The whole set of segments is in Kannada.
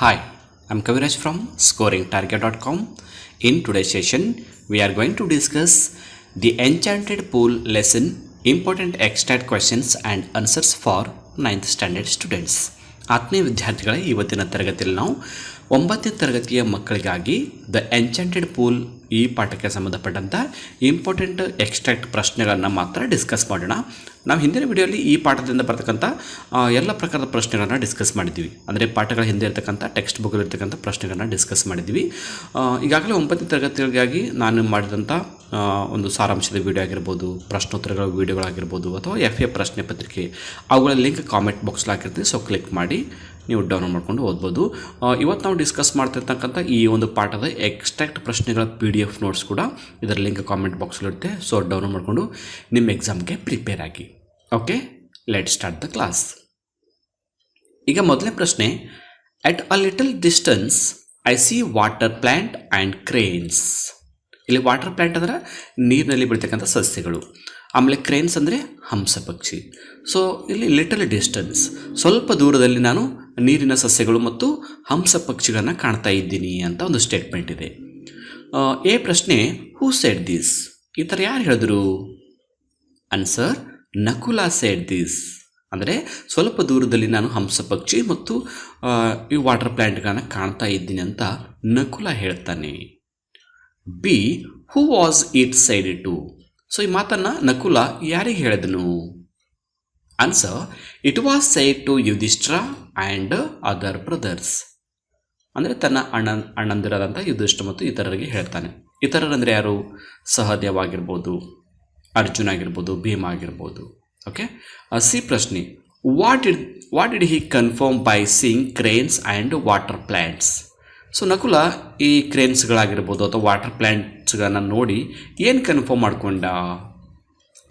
Hi, I'm Kaviraj from scoringtarget.com. In today's session, we are going to discuss the Enchanted Pool lesson, important extract questions and answers for 9th standard students. ಆತ್ಮೀಯ ವಿದ್ಯಾರ್ಥಿಗಳೇ, ಇವತ್ತಿನ ತರಗತಿಯಲ್ಲಿ ನಾವು 9ನೇ ತರಗತಿಯ ಮಕ್ಕಳಿಗಾಗಿ ದ ಎನ್ಚಾಂಟೆಡ್ ಪೂಲ್ ಈ ಪಾಠಕ್ಕೆ ಸಂಬಂಧಪಟ್ಟಂಥ ಇಂಪಾರ್ಟೆಂಟ್ ಎಕ್ಸ್ಟ್ರಾಕ್ಟ್ ಪ್ರಶ್ನೆಗಳನ್ನು ಮಾತ್ರ ಡಿಸ್ಕಸ್ ಮಾಡೋಣ. ನಾವು ಹಿಂದಿನ ವಿಡಿಯೋಲಿ ಈ ಪಾಠದಿಂದ ಬರ್ತಕ್ಕಂಥ ಎಲ್ಲ ಪ್ರಕಾರದ ಪ್ರಶ್ನೆಗಳನ್ನು ಡಿಸ್ಕಸ್ ಮಾಡಿದ್ದೀವಿ. ಅಂದರೆ ಪಾಠಗಳ ಹಿಂದೆ ಇರ್ತಕ್ಕಂಥ ಟೆಕ್ಸ್ಟ್ ಬುಕ್ಕಲ್ಲಿ ಇರ್ತಕ್ಕಂಥ ಪ್ರಶ್ನೆಗಳನ್ನು ಡಿಸ್ಕಸ್ ಮಾಡಿದ್ದೀವಿ. ಈಗಾಗಲೇ 9ನೇ ತರಗತಿಗಳಿಗಾಗಿ ನಾನು ಮಾಡಿದಂಥ ಒಂದು ಸಾರಾಂಶದ ವಿಡಿಯೋ ಆಗಿರ್ಬೋದು, ಪ್ರಶ್ನೋತ್ತರಗಳ ವಿಡಿಯೋಗಳಾಗಿರ್ಬೋದು, ಅಥವಾ FA ಪ್ರಶ್ನೆ ಪತ್ರಿಕೆ, ಅವುಗಳ ಲಿಂಕ್ ಕಾಮೆಂಟ್ ಬಾಕ್ಸ್ಲ್ಲಿ ಹಾಕಿರ್ತೀವಿ. ಸೊ ಕ್ಲಿಕ್ ಮಾಡಿ ನೀವು ಡೌನ್ಲೋಡ್ ಮಾಡ್ಕೊಂಡು ಓದ್ಬೋದು. ಇವತ್ತು ನಾವು ಡಿಸ್ಕಸ್ ಮಾಡ್ತಿರ್ತಕ್ಕಂಥ ಈ ಒಂದು ಪಾಠದ ಎಕ್ಸ್ಟ್ರಾಕ್ಟ್ ಪ್ರಶ್ನೆಗಳ PDF ನೋಟ್ಸ್ ಕೂಡ ಇದರ ಲಿಂಕ್ ಕಾಮೆಂಟ್ ಬಾಕ್ಸಲ್ಲಿರುತ್ತೆ. ಸೊ ಡೌನ್ಲೋಡ್ ಮಾಡಿಕೊಂಡು ನಿಮ್ಮ ಎಕ್ಸಾಮ್ಗೆ ಪ್ರಿಪೇರ್ ಆಗಿ. Okay, let start the class. ಈಗ ಮೊದಲನೇ ಪ್ರಶ್ನೆ, at a little distance I C water plant and cranes. ಇಲ್ಲಿ ವಾಟರ್ ಪ್ಲ್ಯಾಂಟ್ ಅಂದರೆ ನೀರಿನಲ್ಲಿ ಬೆಳೀತಕ್ಕಂಥ ಸಸ್ಯಗಳು, ಆಮೇಲೆ ಕ್ರೇನ್ಸ್ ಅಂದರೆ ಹಂಸ ಪಕ್ಷಿ. ಸೊ ಇಲ್ಲಿ ಲಿಟಲ್ ಡಿಸ್ಟೆನ್ಸ್, ಸ್ವಲ್ಪ ದೂರದಲ್ಲಿ ನಾನು ನೀರಿನ ಸಸ್ಯಗಳು ಮತ್ತು ಹಂಸ ಪಕ್ಷಿಗಳನ್ನು ಕಾಣ್ತಾ ಇದ್ದೀನಿ ಅಂತ ಒಂದು ಸ್ಟೇಟ್ಮೆಂಟ್ ಇದೆ. ಎ ಪ್ರಶ್ನೆ, ಹೂ ಸೆಡ್ ದಿಸ್? ಈ ಥರ ಯಾರು ಹೇಳಿದ್ರು? Answer, Nakula shed this. ಅಂದರೆ ಸ್ವಲ್ಪ ದೂರದಲ್ಲಿ ನಾನು ಹಂಸ ಪಕ್ಷಿ ಮತ್ತು ಈ ವಾಟರ್ ಪ್ಲ್ಯಾಂಟ್ಗಳನ್ನು ಕಾಣ್ತಾ ಇದ್ದೀನಿ ಅಂತ ನಕುಲ ಹೇಳ್ತಾನೆ. B, who was it said to? So ಈ ಮಾತನ್ನು ನಕುಲ ಯಾರಿಗೆ ಹೇಳಿದನು? Answer, it was said to Yudhishthira and other brothers. ಅಂದರೆ ತನ್ನ ಅಣ್ಣಂದಿರಾದಂಥ ಯುಧಿಷ್ಠಿರ ಮತ್ತು ಇತರರಿಗೆ ಹೇಳ್ತಾನೆ. ಇತರರಂದರೆ ಯಾರು? ಸಹದೇವ ಆಗಿರ್ಬೋದು, ಅರ್ಜುನ್ ಆಗಿರ್ಬೋದು, ಭೀಮ ಆಗಿರ್ಬೋದು. ಓಕೆ. ಸಿ ಪ್ರಶ್ನೆ, what did he confirm by seeing cranes and water plants? So Nakula ಈ ಕ್ರೇನ್ಸ್ಗಳಾಗಿರ್ಬೋದು ಅಥವಾ ವಾಟರ್ ಪ್ಲ್ಯಾಂಟ್ಸ್ಗಳನ್ನು ನೋಡಿ ಏನು ಕನ್ಫರ್ಮ್ ಮಾಡ್ಕೊಂಡ?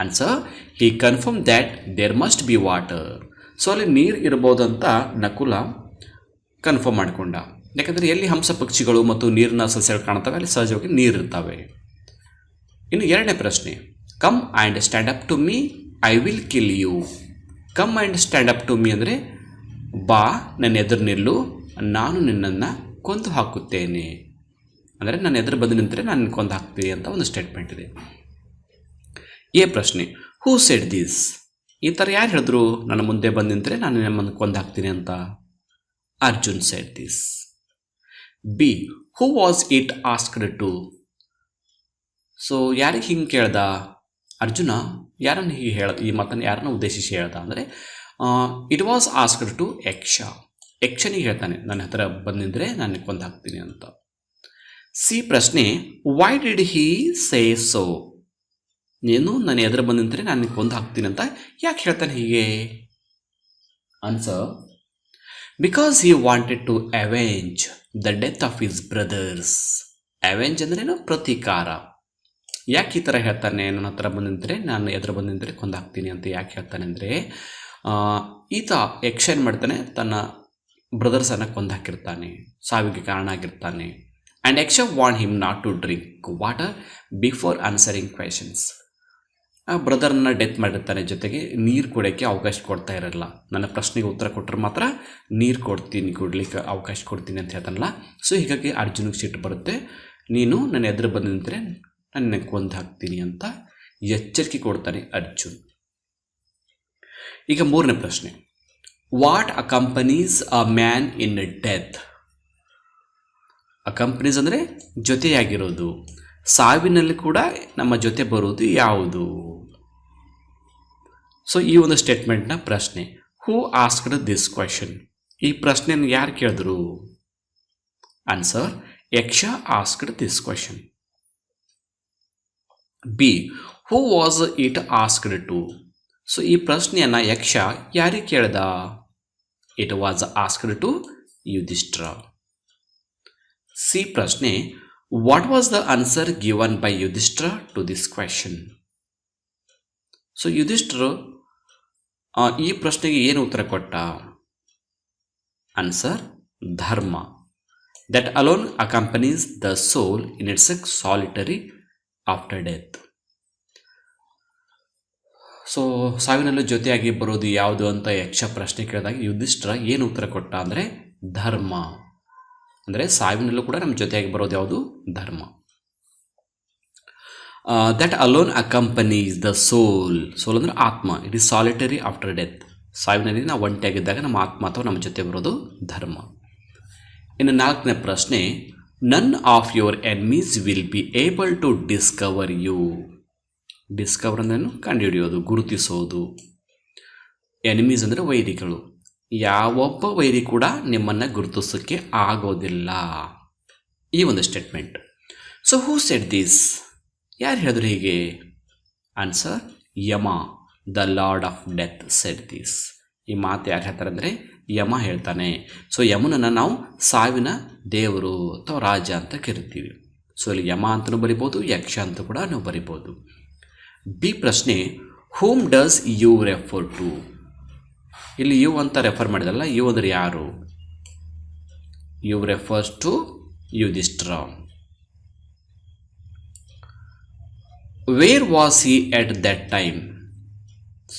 Answer, he confirm that there must be water. So ಅಲ್ಲಿ ನೀರು ಇರ್ಬೋದು ಅಂತ ನಕುಲ ಕನ್ಫರ್ಮ್ ಮಾಡಿಕೊಂಡ. ಯಾಕಂದರೆ ಎಲ್ಲಿ ಹಂಸ ಪಕ್ಷಿಗಳು ಮತ್ತು ನೀರಿನ ಸಸ್ಯಗಳು ಕಾಣ್ತವೆ ಅಲ್ಲಿ ಸಹಜವಾಗಿ ನೀರು ಇರ್ತವೆ. ಇನ್ನು ಎರಡನೇ ಪ್ರಶ್ನೆ, come and stand up to me, I will kill you. Come and stand up to me ಅಂದರೆ ಬಾ, ನನ್ನ ಎದುರು ನಿಲ್ಲು, ನಾನು ನಿನ್ನನ್ನು ಕೊಂದು ಹಾಕುತ್ತೇನೆ. ಅಂದರೆ ನನ್ನ ಎದುರು ಬಂದು ನಿಂತರೆ ನಾನು ಕೊಂದು ಹಾಕ್ತೀನಿ ಅಂತ ಒಂದು ಸ್ಟೇಟ್ಮೆಂಟ್ ಇದೆ. ಎ ಪ್ರಶ್ನೆ, ಹೂ ಸೆಡ್ ದಿಸ್? ಈ ಥರ ಯಾರು ಹೇಳಿದ್ರು ನನ್ನ ಮುಂದೆ ಬಂದು ನಿಂತರೆ ನಾನು ನಿಮ್ಮನ್ನು ಕೊಂದು ಹಾಕ್ತೀನಿ ಅಂತ? Arjun said this. B, who was it asked to? So ಯಾರಿಗೆ ಹಿಂಗೆ ಕೇಳ್ದ? ಅರ್ಜುನ ಯಾರನ್ನು ಹೀಗೆ ಈ ಮಾತನ್ನು ಯಾರನ್ನು ಉದ್ದೇಶಿಸಿ ಹೇಳ್ದ ಅಂದರೆ ಇಟ್ ವಾಸ್ ಆಸ್ಕ್ಡ್ ಟು ಯಕ್ಷ. ಯಕ್ಷನಿಗೆ ಹೇಳ್ತಾನೆ, ನನ್ನ ಹತ್ರ ಬಂದು ನಿಂತರೆ ನಾನು ಕೊಂದು ಹಾಕ್ತೀನಿ ಅಂತ. ಸಿ ಪ್ರಶ್ನೆ, Y did he say so? ನೀನು ನನ್ನ ಎದುರು ಬಂದು ನಿಂತರೆ ನಾನು ಕೊಂದು ಹಾಕ್ತೀನಿ ಅಂತ ಯಾಕೆ ಹೇಳ್ತಾನೆ ಹೀಗೆ? Answer, because he wanted to avenge the death of his brothers. Avenge ಅಂದ್ರೇನು? ಪ್ರತೀಕಾರ. ಯಾಕೆ ಈ ಥರ ಹೇಳ್ತಾನೆ? ನನ್ನ ಹತ್ರ ಬಂದು ನಿಂತರೆ, ನಾನು ಎದುರು ಬಂದು ನಿಂತರೆ ಕೊಂದು ಹಾಕ್ತೀನಿ ಅಂತ ಯಾಕೆ ಹೇಳ್ತಾನೆ ಅಂದರೆ ಈತ ಯಕ್ಷ ಏನು ಮಾಡ್ತಾನೆ, ತನ್ನ ಬ್ರದರ್ಸನ್ನು ಕೊಂದು ಹಾಕಿರ್ತಾನೆ, ಸಾವಿಗೆ ಕಾರಣ ಆಗಿರ್ತಾನೆ. And Yaksha want him not to drink water before answering questions. ಆ ಬ್ರದರ್ನ ಡೆತ್ ಮಾಡಿರ್ತಾನೆ, ಜೊತೆಗೆ ನೀರು ಕುಡಿಯೋಕ್ಕೆ ಅವಕಾಶ ಕೊಡ್ತಾ ಇರಲ್ಲ. ನನ್ನ ಪ್ರಶ್ನೆಗೆ ಉತ್ತರ ಕೊಟ್ಟರೆ ಮಾತ್ರ ನೀರು ಕುಡ್ಲಿಕ್ಕೆ ಅವಕಾಶ ಕೊಡ್ತೀನಿ ಅಂತ ಹೇಳ್ತಾನಲ್ಲ. ಸೊ ಹೀಗಾಗಿ ಅರ್ಜುನಿಗೆ ಸಿಟ್ಟು ಬರುತ್ತೆ, ನೀನು ನನ್ನ ಎದುರು ಬಂದು ನಿಂತರೆ ನನ್ನ ಕೊಂದು ಹಾಕ್ತೀನಿ ಅಂತ ಎಚ್ಚರಿಕೆ ಕೊಡ್ತಾನೆ ಅರ್ಜುನ್. ಈಗ ಮೂರನೇ ಪ್ರಶ್ನೆ, what accompanies a man in death? Accompanies ಅಂದರೆ ಜೊತೆಯಾಗಿರೋದು, ಸಾವಿನಲ್ಲಿ ಕೂಡ ನಮ್ಮ ಜೊತೆ ಬರೋದು ಯಾವುದು? ಸೊ ಈ ಒಂದು ಸ್ಟೇಟ್ಮೆಂಟ್ನ ಪ್ರಶ್ನೆ. Who asked this question? ಈ ಪ್ರಶ್ನೆಯನ್ನು ಯಾರು ಕೇಳಿದ್ರು? Answer, Yaksha asked this question. B, who was it asked to? So ಈ ಪ್ರಶ್ನೆಯನ್ನು ಯಕ್ಷ ಯಾರಿಗೆ ಕೇಳ್ದ? It was asked to Yudhishthira. C ಪ್ರಶ್ನೆ, what was the answer given by Yudhishthira to this question? So Yudhishthira ಈ ಪ್ರಶ್ನೆಗೆ ಏನು ಉತ್ತರ ಕೊಟ್ಟ? Answer, dharma. That alone accompanies the soul in its solitary after death. So ಸಾವಿನಲ್ಲೂ ಜೊತೆಯಾಗಿ ಬರೋದು ಯಾವುದು ಅಂತ ಯಕ್ಷ ಪ್ರಶ್ನೆ ಕೇಳಿದಾಗ ಯುಧಿಷ್ಠಿರ ಏನು ಉತ್ತರ ಕೊಟ್ಟ ಅಂದರೆ ಧರ್ಮ. ಅಂದರೆ ಸಾವಿನಲ್ಲೂ ಕೂಡ ನಮ್ಮ ಜೊತೆಯಾಗಿ ಬರೋದು ಯಾವುದು? Dharma. That alone accompanies the soul. Soul ಅಂದರೆ ಆತ್ಮ. It is solitary after death. ಸಾವಿನಲ್ಲಿ ನಾವು ಒಂಟಿಯಾಗಿದ್ದಾಗ ನಮ್ಮ ಆತ್ಮ ಅಥವಾ ನಮ್ಮ ಜೊತೆ ಬರೋದು ಧರ್ಮ. ಇನ್ನು 4ನೇ ಪ್ರಶ್ನೆ, none of your enemies will be able to discover you. Discover ಅಂದ್ರೇನು? ಕಂಡುಹಿಡಿಯೋದು, ಗುರುತಿಸೋದು. ಎನಿಮೀಸ್ ಅಂದರೆ ವೈರಿಗಳು. ಯಾವೊಬ್ಬ ವೈರಿ ಕೂಡ ನಿಮ್ಮನ್ನು ಗುರುತಿಸೋಕ್ಕೆ ಆಗೋದಿಲ್ಲ. ಈ ಒಂದು statement. So who said this? ಯಾರು ಹೇಳಿದ್ರು ಹೀಗೆ? Answer, Yama, the lord of death said this. ಈ ಮಾತು ಯಾರು ಹೇಳ್ತಾರೆ ಅಂದರೆ ಯಮ ಹೇಳ್ತಾನೆ. ಸೊ ಯಮನನ್ನು ನಾವು ಸಾವಿನ ದೇವರು ಅಥವಾ ರಾಜ ಅಂತ ಕರಿತೀವಿ. ಸೊ ಇಲ್ಲಿ ಯಮ ಅಂತಲೂ ಬರಿಬೋದು, ಯಕ್ಷ ಅಂತ ಕೂಡ ನಾವು ಬರಿಬೋದು. ಬಿ ಪ್ರಶ್ನೆ, whom does you refer to? ಇಲ್ಲಿ ಯು ಅಂತ ರೆಫರ್ ಮಾಡಿದಲ್ಲ, ಯು ಅಂದರೆ ಯಾರು? You refers to Yudhishthira. Where was he at that time?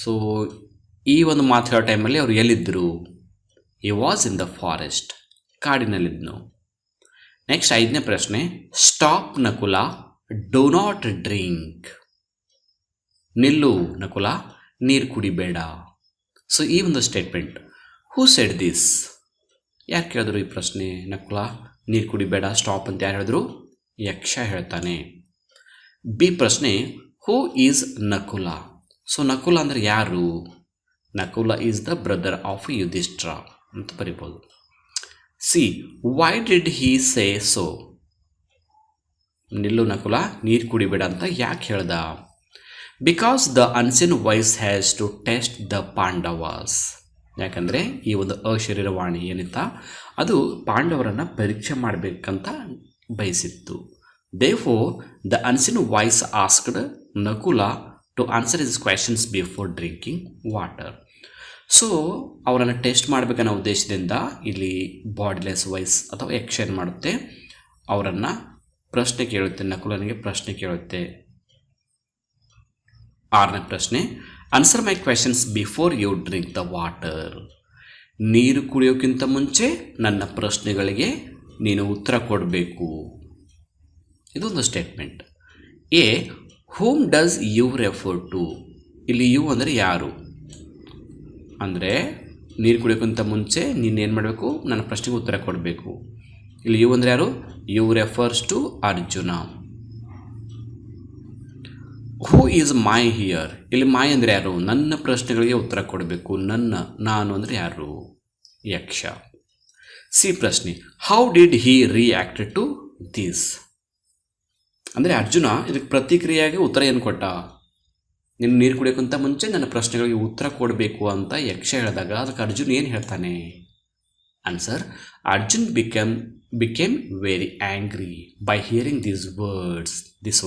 So ಈ ಒಂದು ಮಾತು ಹೇಳೋ ಟೈಮಲ್ಲಿ ಅವರು ಎಲ್ಲಿದ್ದರು? He was in the forest. ಕಾಡಿನಲ್ಲಿದ್ದನು. ನೆಕ್ಸ್ಟ್ 5ನೇ ಪ್ರಶ್ನೆ, stop Nakula, do not drink. ನಿಲ್ಲು ನಕುಲ, ನೀರು ಕುಡಿಬೇಡ. ಸೊ ಈ ಒಂದು ಸ್ಟೇಟ್ಮೆಂಟ್, ಹೂ ಸೆಡ್ ದಿಸ್? ಯಾರು ಕೇಳಿದ್ರು ಈ ಪ್ರಶ್ನೆ? ನಕುಲ ನೀರು ಕುಡಿಬೇಡ, ಸ್ಟಾಪ್ ಅಂತ ಯಾರು ಹೇಳಿದ್ರು? ಯಕ್ಷ ಹೇಳ್ತಾನೆ. ಬಿ ಪ್ರಶ್ನೆ, who is Nakula? So Nakula ಅಂದರೆ ಯಾರು? Nakula is the brother of Yudhishthira ಅಂತ ಬರಿಬೋದು. C, why did he say so? ನಿಲ್ಲು ನಕುಲ, ನೀರು ಕುಡಿಬೇಡ ಅಂತ ಯಾಕೆ ಹೇಳ್ದ? Because the unseen voice has to test the Pandavas. ಯಾಕಂದರೆ ಈ ಒಂದು ಅಶರೀರವಾಣಿ ಏನಿತ್ತ ಅದು ಪಾಂಡವರನ್ನು ಪರೀಕ್ಷೆ ಮಾಡಬೇಕಂತ ಬಯಸಿತ್ತು. Therefore, the unseen voice asked Nakula to answer his questions before drinking water. So ಅವರನ್ನು ಟೆಸ್ಟ್ ಮಾಡಬೇಕನ್ನೋ ಉದ್ದೇಶದಿಂದ ಇಲ್ಲಿ ಬಾಡಿಲೆಸ್ ವಾಯ್ಸ್ ಅಥವಾ ಆ್ಯಕ್ಷನ್ ಮಾಡುತ್ತೆ. ಅವರನ್ನು ಪ್ರಶ್ನೆ ಕೇಳುತ್ತೆ, ನಕುಲನಿಗೆ ಪ್ರಶ್ನೆ ಕೇಳುತ್ತೆ. 6ನೇ ಪ್ರಶ್ನೆ, answer my questions before you drink the water. ನೀರು ಕುಡಿಯೋಕ್ಕಿಂತ ಮುಂಚೆ ನನ್ನ ಪ್ರಶ್ನೆಗಳಿಗೆ ನೀನು ಉತ್ತರ ಕೊಡಬೇಕು. ಇದೊಂದು statement. A, whom does you refer to? ಇಲ್ಲಿ ಯು ಅಂದರೆ ಯಾರು? ಅಂದರೆ ನೀರು ಕುಡಿಯೋಕ್ಕಿಂತ ಮುಂಚೆ ನೀನೇನು ಮಾಡಬೇಕು? ನನ್ನ ಪ್ರಶ್ನೆಗೆ ಉತ್ತರ ಕೊಡಬೇಕು. ಇಲ್ಲಿ ಯು ಅಂದರೆ ಯಾರು? You refers to Arjuna. Who is my here? ಇಲ್ಲಿ ಮೈ ಅಂದರೆ ಯಾರು? ನನ್ನ ಪ್ರಶ್ನೆಗಳಿಗೆ ಉತ್ತರ ಕೊಡಬೇಕು. ನಾನು ಅಂದರೆ ಯಾರು? ಯಕ್ಷ. ಸಿ ಪ್ರಶ್ನೆ, how did he react to this? ಅಂದರೆ ಅರ್ಜುನ ಇದಕ್ಕೆ ಪ್ರತಿಕ್ರಿಯೆಯಾಗಿ ಉತ್ತರ ಏನು ಕೊಟ್ಟ? ನೀನು ನೀರು ಕುಡಿಯೋಕ್ಕಿಂತ ಮುಂಚೆ ನನ್ನ ಪ್ರಶ್ನೆಗಳಿಗೆ ಉತ್ತರ ಕೊಡಬೇಕು ಅಂತ ಯಕ್ಷ ಹೇಳಿದಾಗ ಅದಕ್ಕೆ ಅರ್ಜುನ್ ಏನು ಹೇಳ್ತಾನೆ? Answer, Arjun became very angry by hearing this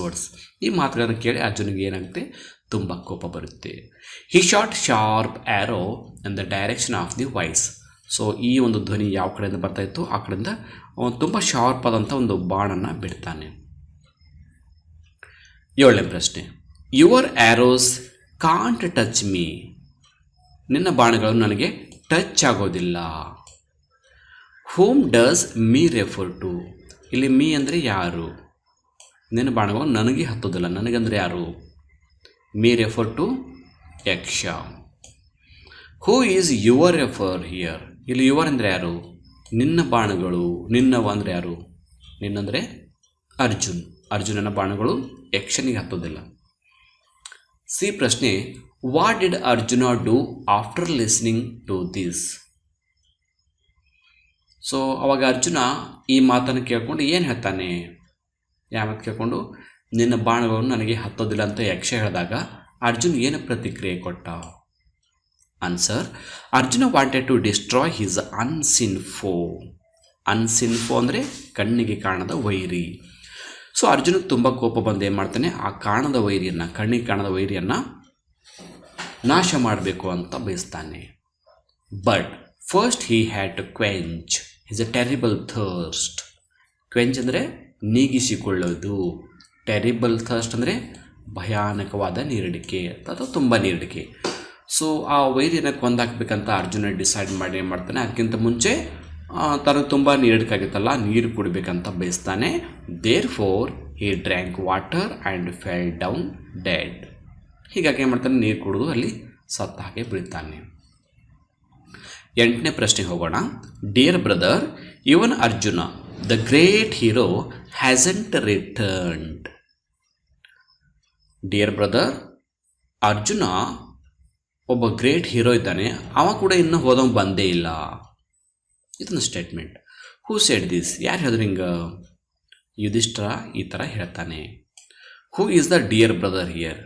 words. ಈ ಮಾತುಗಳನ್ನು ಕೇಳಿ ಅರ್ಜುನಿಗೆ ಏನಾಗುತ್ತೆ? ತುಂಬ ಕೋಪ ಬರುತ್ತೆ. He shot sharp arrow in the direction of the voice. So ಈ ಒಂದು ಧ್ವನಿ ಯಾವ ಕಡೆಯಿಂದ ಬರ್ತಾಯಿತ್ತು ಆ ಕಡೆಯಿಂದ ತುಂಬ ಶಾರ್ಪ್ ಆದಂಥ ಒಂದು ಬಾಣನ್ನು ಬಿಡ್ತಾನೆ. 7ನೇ ಪ್ರಶ್ನೆ, your arrows can't touch me? ನಿನ್ನ ಬಾಣಗಳು ನನಗೆ ಟಚ್ ಆಗೋದಿಲ್ಲ. Whom does me refer to? ಇಲ್ಲಿ ಮೀ ಅಂದರೆ ಯಾರು? ನಿನ್ನ ಬಾಣಗಳು ನನಗೆ ಹತ್ತೋದಿಲ್ಲ. ನನಗಂದರೆ ಯಾರು? ಮೀ ರೆಫರ್ ಟು ಯಕ್ಷ. ಹೂ ಈಸ್ ಯುವರ್ ರೆಫರ್ ಹಿಯರ್? ಇಲ್ಲಿ ಯುವರ್ ಅಂದರೆ ಯಾರು? ನಿನ್ನ ಬಾಣಗಳು. ನಿನ್ನವ ಅಂದರೆ ಯಾರು? ನಿನ್ನಂದರೆ ಅರ್ಜುನ್. ಅರ್ಜುನನ ಬಾಣಗಳು ಯಕ್ಷನಿಗೆ ಹತ್ತೋದಿಲ್ಲ. ಸಿ ಪ್ರಶ್ನೆ, what did Arjuna do after listening to this? So ಅವಾಗ ಅರ್ಜುನ ಈ ಮಾತನ್ನು ಕೇಳ್ಕೊಂಡು ಏನು ಹೇಳ್ತಾನೆ? ಯಾವ ಮಾತು ಕೇಳ್ಕೊಂಡು? ನಿನ್ನ ಬಾಣಗಳನ್ನು ನನಗೆ ಹತ್ತೋದಿಲ್ಲ ಅಂತ ಯಕ್ಷ ಹೇಳಿದಾಗ ಅರ್ಜುನ್ ಏನು ಪ್ರತಿಕ್ರಿಯೆ ಕೊಟ್ಟ? Answer, Arjuna wanted to destroy his unseen foe. Unseen foe ಅಂದರೆ ಕಣ್ಣಿಗೆ ಕಾಣದ ವೈರಿ. ಸೊ ಅರ್ಜುನಿಗೆ ತುಂಬ ಕೋಪ ಬಂದು ಏನು ಮಾಡ್ತಾನೆ? ಆ ಕಾಣದ ವೈರಿಯನ್ನು, ಕಣ್ಣಿಗೆ ಕಾಣದ ವೈರಿಯನ್ನು ನಾಶ ಮಾಡಬೇಕು ಅಂತ ಬಯಸ್ತಾನೆ. But first he had to quench his a terrible thirst. Quench ಅಂದರೆ ನೀಗಿಸಿಕೊಳ್ಳೋದು. ಟೆರಿಬಲ್ ಥರ್ಸ್ಟ್ ಅಂದರೆ ಭಯಾನಕವಾದ ನೀರಡಿಕೆ ಅಥವಾ ತುಂಬ ನೀರಡಿಕೆ. ಸೊ ಆ ವೈರಿಯನ್ನು ಕೊಂದಾಕಬೇಕಂತ ಅರ್ಜುನ ಡಿಸೈಡ್ ಮಾಡಿ ಏನು ಮಾಡ್ತಾನೆ? ಅದಕ್ಕಿಂತ ಮುಂಚೆ ತನಗೆ ತುಂಬ ನೀರು ಬೇಕಾಗಿತ್ತಲ್ಲ, ನೀರು ಕುಡಿಬೇಕಂತ ಬಯಸ್ತಾನೆ. Therefore he drank water and fell down dead. ಹೀಗಾಗಿ ಏನು ಮಾಡ್ತಾನೆ, ನೀರು ಕುಡಿದು ಅಲ್ಲಿ ಸತ್ತ ಹಾಗೆ ಬೀಳ್ತಾನೆ. 8ನೇ ಪ್ರಶ್ನೆಗೆ ಹೋಗೋಣ. Dear brother, even Arjuna the great hero hasn't returned. Dear brother, Arjuna ಒಬ್ಬ ಗ್ರೇಟ್ ಹೀರೋ ಇದ್ದಾನೆ, ಅವ ಕೂಡ ಇನ್ನೂ ಹೋದವ ಬಂದೇ ಇಲ್ಲ. ಇದೊಂದು ಸ್ಟೇಟ್ಮೆಂಟ್. Who said this? ಯಾರು ಹೇಳಿದ್ರು ಹಿಂಗೆ? ಯುಧಿಷ್ಠಿರ ಈ ಥರ ಹೇಳ್ತಾನೆ. Who is the dear brother here?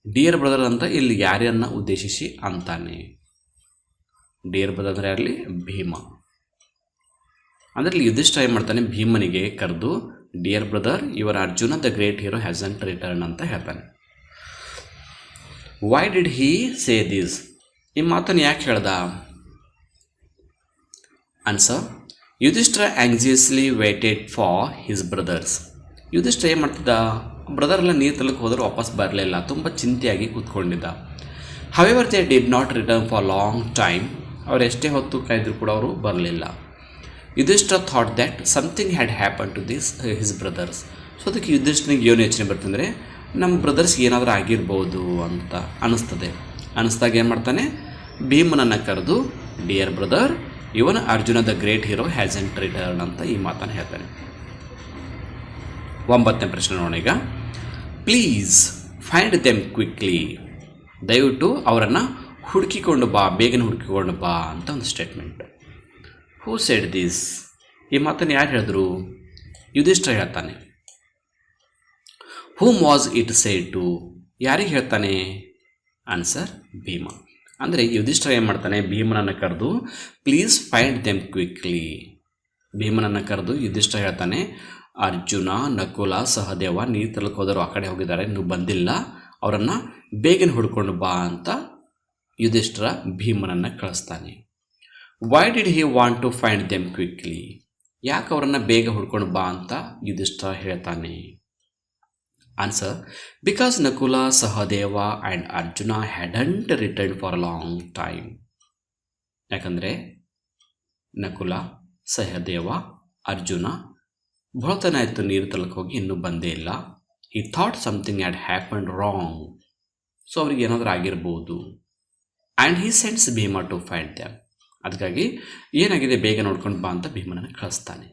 Dear brother ಅಂತ ಇಲ್ಲಿ ಯಾರನ್ನ ಉದ್ದೇಶಿಸಿ ಅಂತಾನೆ. ಡಿಯರ್ ಬ್ರದರ್ ಅಂದರೆ ಯಾರಲ್ಲಿ? ಭೀಮ. ಅಂದರೆ ಇಲ್ಲಿ ಯುಧಿಷ್ಠಿರ ಏನು ಮಾಡ್ತಾನೆ, ಭೀಮನಿಗೆ ಕರೆದು dear brother your Arjuna the great hero hasn't return ಅಂತ ಹೇಳ್ತಾನೆ. Why did he say this? ಈ ಮಾತನ್ನು ಯಾಕೆ ಹೇಳ್ದ? Answer, Yudhishthira anxiously waited for his brothers. Yudhishthira ಏನು ಮಾಡ್ತಿದ್ದ, ಬ್ರದರ್ ಎಲ್ಲ ನೀರು ತಲಕ್ಕೆ ಹೋದರೂ ವಾಪಸ್ ಬರಲಿಲ್ಲ, ತುಂಬ ಚಿಂತೆಯಾಗಿ ಕೂತ್ಕೊಂಡಿದ್ದ. However they did not return for long time. ಅವ್ರು ಎಷ್ಟೇ ಹೊತ್ತು ಕಾಯ್ದರೂ ಕೂಡ ಅವರು ಬರಲಿಲ್ಲ. Yudhishthira thought that something had happen to his brothers. So ಅದಕ್ಕೆ ಯುಧಿಷ್ಠಿರನಿಗೆ ಏನು ಯೋಚನೆ ಬರ್ತಂದರೆ, ನಮ್ಮ ಬ್ರದರ್ಸ್ಗೆ ಏನಾದರೂ ಆಗಿರ್ಬೋದು ಅಂತ ಅನ್ನಿಸ್ದಾಗ ಏನು ಮಾಡ್ತಾನೆ, ಭೀಮನನ್ನು ಕರೆದು dear brother even Arjuna the great hero hasn't return ಅಂತ ಈ ಮಾತನ್ನು ಹೇಳ್ತಾನೆ. 9ನೇ ಪ್ರಶ್ನೆ ನೋಡೋಣ ಈಗ. Please find them quickly. ದಯವಿಟ್ಟು ಅವರನ್ನು ಹುಡುಕಿಕೊಂಡು ಬಾ, ಬೇಗನೆ ಹುಡುಕಿಕೊಂಡು ಬಾ ಅಂತ ಒಂದು ಸ್ಟೇಟ್ಮೆಂಟ್. Who said this? ಈ ಮಾತನ್ನು ಯಾರು ಹೇಳಿದ್ರು? ಯುಧಿಷ್ಠಿರ ಹೇಳ್ತಾನೆ. ಹೂಮ್ ವಾಸ್ ಇಟ್ ಸೆಡ್ ಟು? ಯಾರಿಗೆ ಹೇಳ್ತಾನೆ? ಆನ್ಸರ್, ಭೀಮ. ಅಂದರೆ ಯುಧಿಷ್ಠಿರ ಏನು ಮಾಡ್ತಾನೆ, ಭೀಮನನ್ನು ಕರೆದು ಪ್ಲೀಸ್ ಫೈಂಡ್ ದೆಮ್ ಕ್ವಿಕ್ಲಿ. ಭೀಮನನ್ನು ಕರೆದು ಯುಧಿಷ್ಠಿರ ಹೇಳ್ತಾನೆ, ಅರ್ಜುನ, ನಕುಲ, ಸಹದೇವ ನೀರು ತಲಕ್ಕೆ ಹೋದರು, ಆ ಕಡೆ ಹೋಗಿದ್ದಾರೆ, ಇನ್ನೂ ಬಂದಿಲ್ಲ, ಅವರನ್ನು ಬೇಗನೆ ಹುಡ್ಕೊಂಡು ಬಾ ಅಂತ ಯುಧಿಷ್ಠಿರ ಭೀಮನನ್ನು ಕಳಿಸ್ತಾನೆ. Why did he want to find them quickly? ಯಾಕೆ ಅವರನ್ನು ಬೇಗ ಹುಡ್ಕೊಂಡು ಬಾ ಅಂತ ಯುಧಿಷ್ಠಿರ ಹೇಳ್ತಾನೆ? Answer, because Nakula, Sahadeva and Arjuna hadn't return for a long time. ಯಾಕಂದರೆ ನಕುಲ, ಸಹದೇವ, ಅರ್ಜುನ ಬಹಳತನ ಆಯಿತು ನೀರು ತಲಕ್ಕೆ ಹೋಗಿ ಇನ್ನೂ ಬಂದೇ ಇಲ್ಲ. He thought something had happened wrong. So ಅವ್ರಿಗೆ ಏನಾದರೂ ಆಗಿರ್ಬೋದು. And he sends Bhima to find them. ಅದಕ್ಕಾಗಿ ಏನಾಗಿದೆ ಬೇಗ ನೋಡ್ಕೊಂಡು ಬಾ ಅಂತ ಭೀಮನನ್ನು ಕಳಿಸ್ತಾನೆ.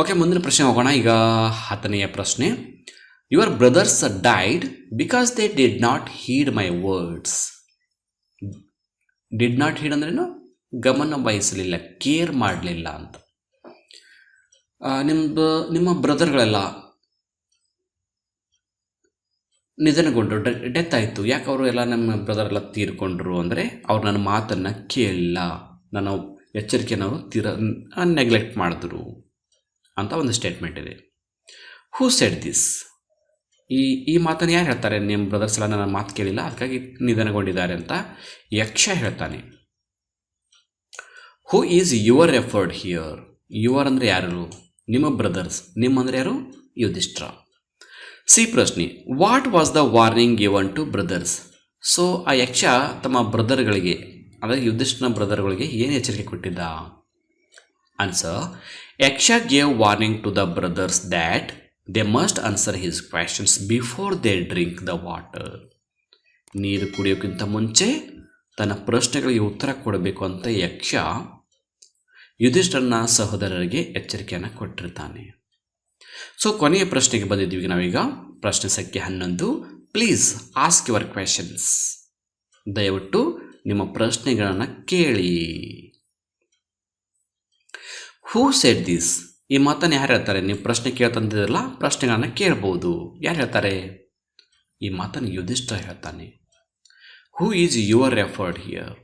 ಓಕೆ, ಮುಂದಿನ ಪ್ರಶ್ನೆ ಹೋಗೋಣ. ಈಗ 10ನೆಯ ಪ್ರಶ್ನೆ. Your brothers died because they did not heed my words. Did not heed ಅಂದ್ರೇನು? ಗಮನ ವಹಿಸಲಿಲ್ಲ, ಕೇರ್ ಮಾಡಲಿಲ್ಲ ಅಂತ. ನಿಮ್ಮ ಬ್ರದರ್ಗಳೆಲ್ಲ ನಿಧನಗೊಂಡ್ರು, ಡೆತ್ ಆಯಿತು. ಯಾಕೆ ಅವರು ಎಲ್ಲ ನಮ್ಮ ಬ್ರದರ್ ಎಲ್ಲ ತೀರ್ಕೊಂಡ್ರು ಅಂದರೆ ಅವ್ರು ನನ್ನ ಮಾತನ್ನು ಕೇಳಿಲ್ಲ, ನನ್ನ ಎಚ್ಚರಿಕೆಯನ್ನು ಅವರು ನೆಗ್ಲೆಕ್ಟ್ ಮಾಡಿದ್ರು ಅಂತ ಒಂದು ಸ್ಟೇಟ್ಮೆಂಟ್ ಇದೆ. ಹೂ ಸೆಡ್ ದಿಸ್? ಈ ಮಾತನ್ನು ಯಾರು ಹೇಳ್ತಾರೆ? ನಿಮ್ಮ ಬ್ರದರ್ಸ್ ಎಲ್ಲ ನನ್ನ ಮಾತು ಕೇಳಿಲ್ಲ, ಅದಕ್ಕಾಗಿ ನಿಧನಗೊಂಡಿದ್ದಾರೆ ಅಂತ ಯಕ್ಷ ಹೇಳ್ತಾನೆ. Who is your afford here? Your ಅಂದರೆ ಯಾರು? ನಿಮ್ಮ ಬ್ರದರ್ಸ್. ನಿಮ್ಮ ಅಂದರೆ ಯಾರು? ಯುಧಿಷ್ಠಿರ. ಸಿ ಪ್ರಶ್ನೆ, what was the warning given to brothers? So ಆ ಯಕ್ಷ ತಮ್ಮ ಬ್ರದರ್ಗಳಿಗೆ, ಅಂದರೆ ಯುಧಿಷ್ಠಿರನ ಬ್ರದರ್ಗಳಿಗೆ ಏನು ಎಚ್ಚರಿಕೆ ಕೊಟ್ಟಿದ್ದ? Answer, Yaksha gave warning to the brothers that they must answer his questions before they drink the water. ನೀರು ಕುಡಿಯೋಕ್ಕಿಂತ ಮುಂಚೆ ತನ್ನ ಪ್ರಶ್ನೆಗಳಿಗೆ ಉತ್ತರ ಕೊಡಬೇಕು ಅಂತ ಯಕ್ಷ ಯುಧಿಷ್ಠಿರನ ಸಹೋದರರಿಗೆ ಎಚ್ಚರಿಕೆಯನ್ನು ಕೊಟ್ಟಿರ್ತಾನೆ. ಸೊ ಕೊನೆಯ ಪ್ರಶ್ನೆಗೆ ಬಂದಿದ್ದೀವಿ ನಾವೀಗ. ಪ್ರಶ್ನೆ ಸಂಖ್ಯೆ 11. Please ask your questions. ದಯವಿಟ್ಟು ನಿಮ್ಮ ಪ್ರಶ್ನೆಗಳನ್ನು ಕೇಳಿ. ಹೂ ಸೆಡ್ ದಿಸ್? ಈ ಮಾತನ್ನು ಯಾರು ಹೇಳ್ತಾರೆ? ನೀವು ಪ್ರಶ್ನೆ ಕೇಳ್ತಂದಿರಲ್ಲ, ಪ್ರಶ್ನೆಗಳನ್ನು ಕೇಳ್ಬೋದು. ಯಾರು ಹೇಳ್ತಾರೆ? ಈ ಮಾತನ್ನು ಯುಧಿಷ್ಠಿರ ಹೇಳ್ತಾನೆ. Who is your afford here?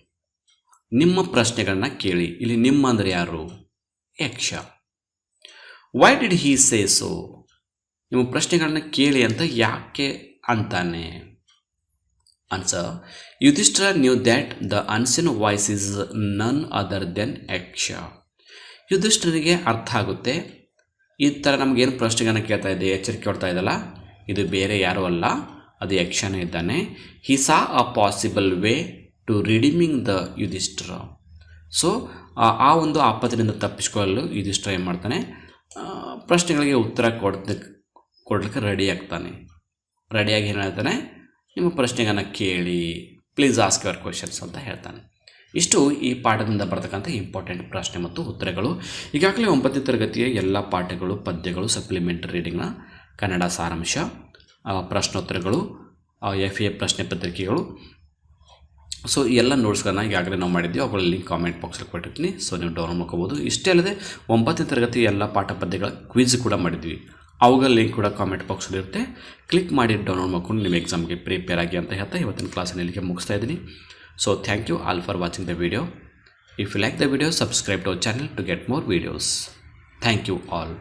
ನಿಮ್ಮ ಪ್ರಶ್ನೆಗಳನ್ನ ಕೇಳಿ. ಇಲ್ಲಿ ನಿಮ್ಮ ಅಂದರೆ ಯಾರು? Yaksha. Why did he say so? ನಿಮ್ಮ ಪ್ರಶ್ನೆಗಳನ್ನ ಕೇಳಿ ಅಂತ ಯಾಕೆ ಅಂತಾನೆ? Answer, Yudhishthira knew that the unseen voice is none other than Yaksha. ಯುಧಿಷ್ಠಿರನಿಗೆ ಅರ್ಥ ಆಗುತ್ತೆ, ಈ ಥರ ನಮಗೇನು ಪ್ರಶ್ನೆಗಳನ್ನ ಕೇಳ್ತಾ ಇದೆ, ಎಚ್ಚರಿಕೆ ಕೊಡ್ತಾ ಇದ್ದಲ್ಲ, ಇದು ಬೇರೆ ಯಾರೂ ಅಲ್ಲ, ಅದು ಯಕ್ಷನೇ ಇದ್ದಾನೆ. He saw a possible way to redeeming the Yudhishthira. So ಆ ಒಂದು ಆಪತ್ತಿನಿಂದ ತಪ್ಪಿಸಿಕೊಳ್ಳಲು ಯುಧಿಷ್ಠಿರ ಏನು ಮಾಡ್ತಾನೆ, ಪ್ರಶ್ನೆಗಳಿಗೆ ಉತ್ತರ ಕೊಡಲಿಕ್ಕೆ ರೆಡಿ ಆಗ್ತಾನೆ. ರೆಡಿಯಾಗಿ ಏನು ಹೇಳ್ತಾನೆ, ನಿಮ್ಮ ಪ್ರಶ್ನೆಗಳನ್ನು ಕೇಳಿ, ಪ್ಲೀಸ್ ಆಸ್ಕ್ ಯುವರ್ ಕ್ವೆಶನ್ಸ್ ಅಂತ ಹೇಳ್ತಾನೆ. ಇಷ್ಟು ಈ ಪಾಠದಿಂದ ಬರ್ತಕ್ಕಂಥ ಇಂಪಾರ್ಟೆಂಟ್ ಪ್ರಶ್ನೆ ಮತ್ತು ಉತ್ತರಗಳು. ಈಗಾಗಲೇ 9ನೇ ತರಗತಿಯ ಎಲ್ಲ ಪಾಠಗಳು, ಪದ್ಯಗಳು, ಸಪ್ಲಿಮೆಂಟರಿ ರೀಡಿಂಗ್ನ ಕನ್ನಡ ಸಾರಾಂಶ, ಪ್ರಶ್ನೋತ್ತರಗಳು, FA ಪ್ರಶ್ನೆ ಪತ್ರಿಕೆಗಳು, ಸೊ ಎಲ್ಲ ನೋಟ್ಸ್ಗಳನ್ನ ಈಗಾಗಲೇ ನಾವು ಮಾಡಿದ್ದೀವಿ. ಅವುಗಳ ಲಿಂಕ್ ಕಾಮೆಂಟ್ ಬಾಕ್ಸಲ್ಲಿ ಕೊಟ್ಟಿರ್ತೀನಿ, ಸೊ ನೀವು ಡೌನ್ಲೋಡ್ ಮಾಡ್ಕೋಬೋದು. ಇಷ್ಟೇ ಅಲ್ಲದೆ 9ನೇ ತರಗತಿ ಎಲ್ಲ ಪಾಠ ಪದ್ಯಗಳ ಕ್ವಿಜ್ ಕೂಡ ಮಾಡಿದ್ವಿ. ಅವುಗಳ ಲಿಂಕ್ ಕೂಡ ಕಾಮೆಂಟ್ ಬಾಕ್ಸಲ್ಲಿ ಇರುತ್ತೆ. ಕ್ಲಿಕ್ ಮಾಡಿ ಡೌನ್ಲೋಡ್ ಮಾಡ್ಕೊಂಡು ನಿಮ್ಮ ಎಕ್ಸಾಮ್ಗೆ ಪ್ರಿಪೇರ್ ಆಗಿ ಅಂತ ಹೇಳ್ತಾ ಇವತ್ತಿನ ಕ್ಲಾಸನ್ನು ಇಲ್ಲಿಗೆ ಮುಗಿಸ್ತಾ ಇದ್ದೀನಿ. So thank you all for watching the video. If you like the video, subscribe to our channel to get more videos. Thank you all.